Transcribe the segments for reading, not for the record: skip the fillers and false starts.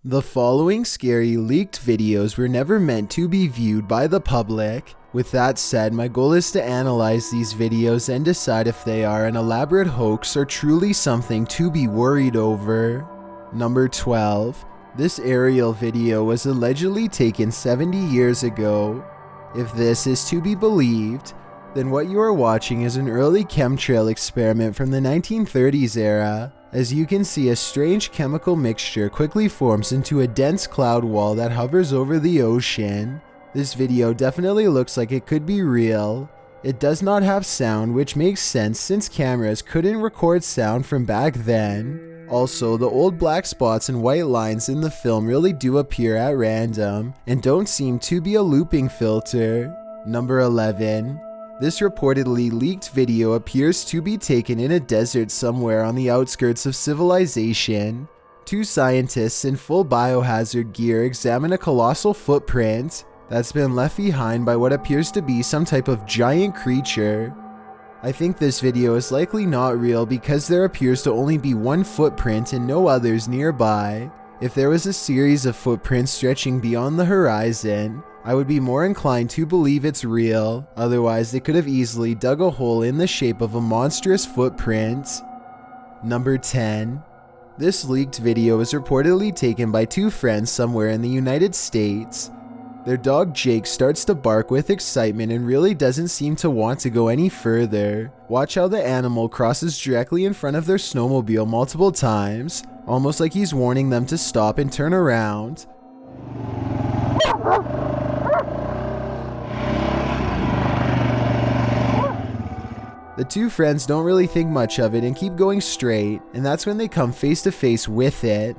The following scary leaked videos were never meant to be viewed by the public. With that said, my goal is to analyze these videos and decide if they are an elaborate hoax or truly something to be worried over. Number 12. This aerial video was allegedly taken 70 years ago. If this is to be believed, then what you are watching is an early chemtrail experiment from the 1930s era. As you can see, a strange chemical mixture quickly forms into a dense cloud wall that hovers over the ocean. This video definitely looks like it could be real. It does not have sound, which makes sense since cameras couldn't record sound from back then. Also, the old black spots and white lines in the film really do appear at random and don't seem to be a looping filter. Number 11. This reportedly leaked video appears to be taken in a desert somewhere on the outskirts of civilization. Two scientists in full biohazard gear examine a colossal footprint that's been left behind by what appears to be some type of giant creature. I think this video is likely not real because there appears to only be one footprint and no others nearby. If there was a series of footprints stretching beyond the horizon, I would be more inclined to believe it's real. Otherwise, they could have easily dug a hole in the shape of a monstrous footprint. Number 10. This leaked video was reportedly taken by two friends somewhere in the United States. Their dog Jake starts to bark with excitement and really doesn't seem to want to go any further. Watch how the animal crosses directly in front of their snowmobile multiple times, almost like he's warning them to stop and turn around. The two friends don't really think much of it and keep going straight, and that's when they come face to face with it.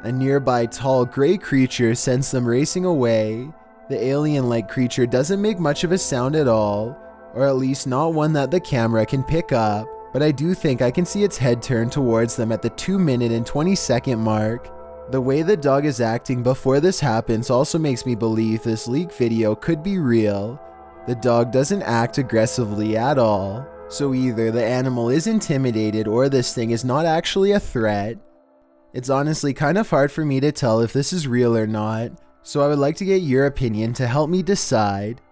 A nearby tall gray creature sends them racing away. The alien-like creature doesn't make much of a sound at all, or at least not one that the camera can pick up, but I do think I can see its head turn towards them at the 2-minute and 20-second mark. The way the dog is acting before this happens also makes me believe this leak video could be real. The dog doesn't act aggressively at all, so either the animal is intimidated or this thing is not actually a threat. It's honestly kind of hard for me to tell if this is real or not, so I would like to get your opinion to help me decide.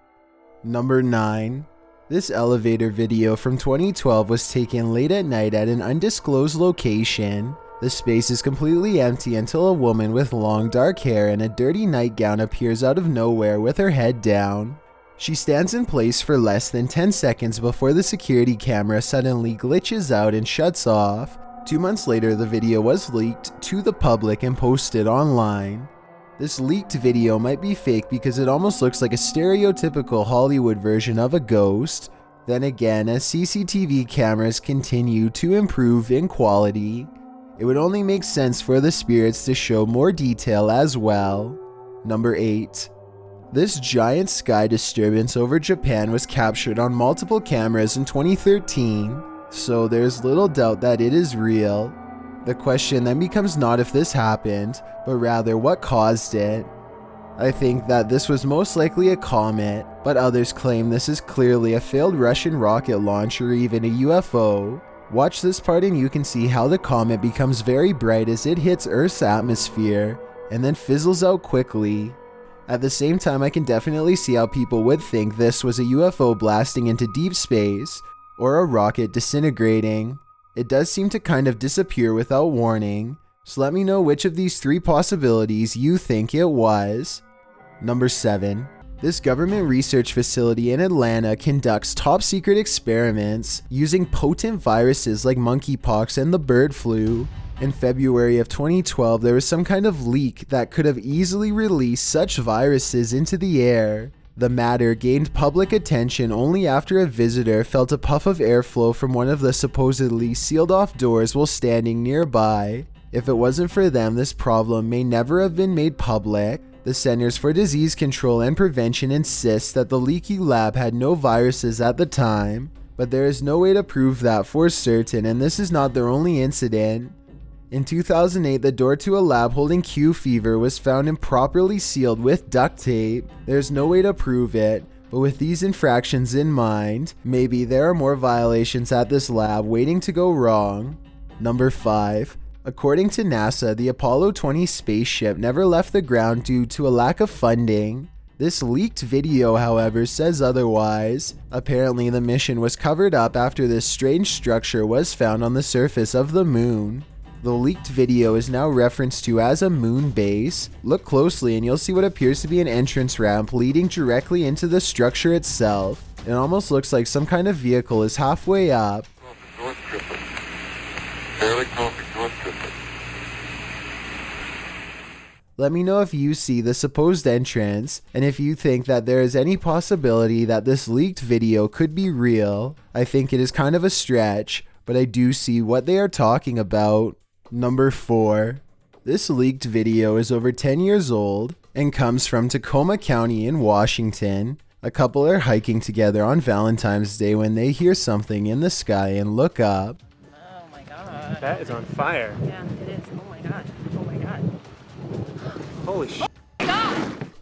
Number 9. This elevator video from 2012 was taken late at night at an undisclosed location. The space is completely empty until a woman with long dark hair and a dirty nightgown appears out of nowhere with her head down. She stands in place for less than 10 seconds before the security camera suddenly glitches out and shuts off. 2 months later, the video was leaked to the public and posted online. This leaked video might be fake because it almost looks like a stereotypical Hollywood version of a ghost. Then again, as CCTV cameras continue to improve in quality, it would only make sense for the spirits to show more detail as well. Number 8. This giant sky disturbance over Japan was captured on multiple cameras in 2013, so there's little doubt that it is real. The question then becomes not if this happened, but rather what caused it. I think that this was most likely a comet, but others claim this is clearly a failed Russian rocket launch or even a UFO. Watch this part and you can see how the comet becomes very bright as it hits Earth's atmosphere, and then fizzles out quickly. At the same time, I can definitely see how people would think this was a UFO blasting into deep space, or a rocket disintegrating. It does seem to kind of disappear without warning, so let me know which of these 3 possibilities you think it was. Number 7. This government research facility in Atlanta conducts top secret experiments using potent viruses like monkeypox and the bird flu. In February of 2012, there was some kind of leak that could have easily released such viruses into the air. The matter gained public attention only after a visitor felt a puff of airflow from one of the supposedly sealed off doors while standing nearby. If it wasn't for them, this problem may never have been made public. The Centers for Disease Control and Prevention insists that the leaky lab had no viruses at the time, but there is no way to prove that for certain, and this is not their only incident. In 2008, the door to a lab holding Q fever was found improperly sealed with duct tape. There's no way to prove it, but with these infractions in mind, maybe there are more violations at this lab waiting to go wrong. Number 5. According to NASA, the Apollo 20 spaceship never left the ground due to a lack of funding. This leaked video, however, says otherwise. Apparently, the mission was covered up after this strange structure was found on the surface of the moon. The leaked video is now referenced to as a moon base. Look closely and you'll see what appears to be an entrance ramp leading directly into the structure itself. It almost looks like some kind of vehicle is halfway up. Let me know if you see the supposed entrance, and if you think that there is any possibility that this leaked video could be real. I think it is kind of a stretch, but I do see what they are talking about. Number 4. This leaked video is over 10 years old and comes from Tacoma County in Washington. A couple are hiking together on Valentine's Day when they hear something in the sky and look up. Oh my god. That is on fire. Yeah, it is. Oh my god. Oh my god. Holy shit.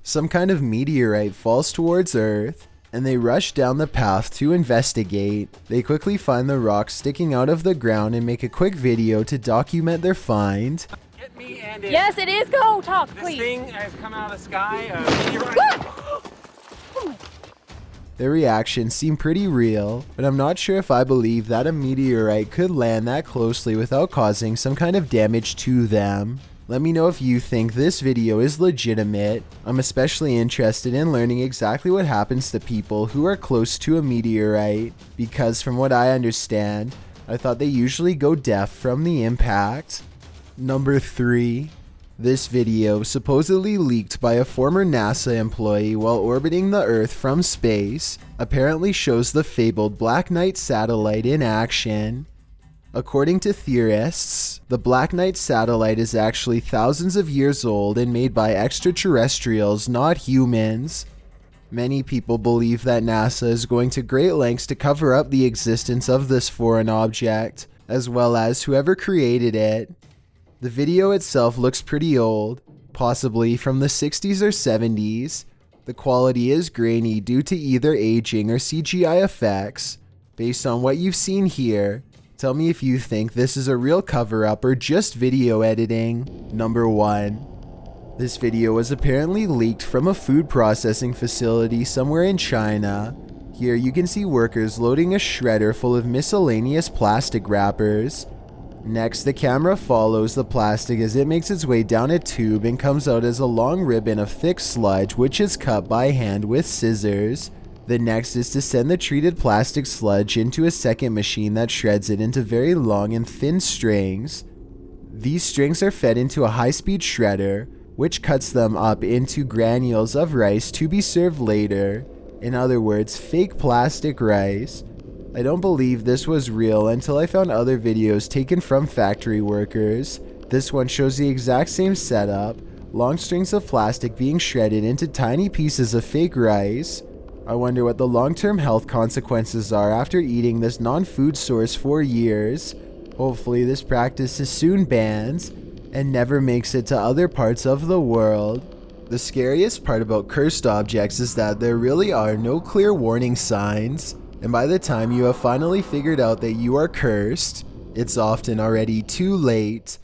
Some kind of meteorite falls towards Earth, and they rush down the path to investigate. They quickly find the rock sticking out of the ground and make a quick video to document their find. Get me and it. Yes, it is. Go talk, This please. thing has come out of the sky. Their reactions seem pretty real, but I'm not sure if I believe that a meteorite could land that closely without causing some kind of damage to them. Let me know if you think this video is legitimate. I'm especially interested in learning exactly what happens to people who are close to a meteorite, because from what I understand, I thought they usually go deaf from the impact. Number 3. This video, supposedly leaked by a former NASA employee while orbiting the Earth from space, apparently shows the fabled Black Knight satellite in action. According to theorists, the Black Knight satellite is actually thousands of years old and made by extraterrestrials, not humans. Many people believe that NASA is going to great lengths to cover up the existence of this foreign object, as well as whoever created it. The video itself looks pretty old, possibly from the 60s or 70s. The quality is grainy due to either aging or CGI effects. Based on what you've seen here, tell me if you think this is a real cover-up or just video editing. Number 1. This video was apparently leaked from a food processing facility somewhere in China. Here you can see workers loading a shredder full of miscellaneous plastic wrappers. Next, the camera follows the plastic as it makes its way down a tube and comes out as a long ribbon of thick sludge which is cut by hand with scissors. The next is to send the treated plastic sludge into a second machine that shreds it into very long and thin strings. These strings are fed into a high-speed shredder, which cuts them up into granules of rice to be served later. In other words, fake plastic rice. I don't believe this was real until I found other videos taken from factory workers. This one shows the exact same setup, long strings of plastic being shredded into tiny pieces of fake rice. I wonder what the long-term health consequences are after eating this non-food source for years. Hopefully this practice is soon banned and never makes it to other parts of the world. The scariest part about cursed objects is that there really are no clear warning signs, and by the time you have finally figured out that you are cursed, it's often already too late.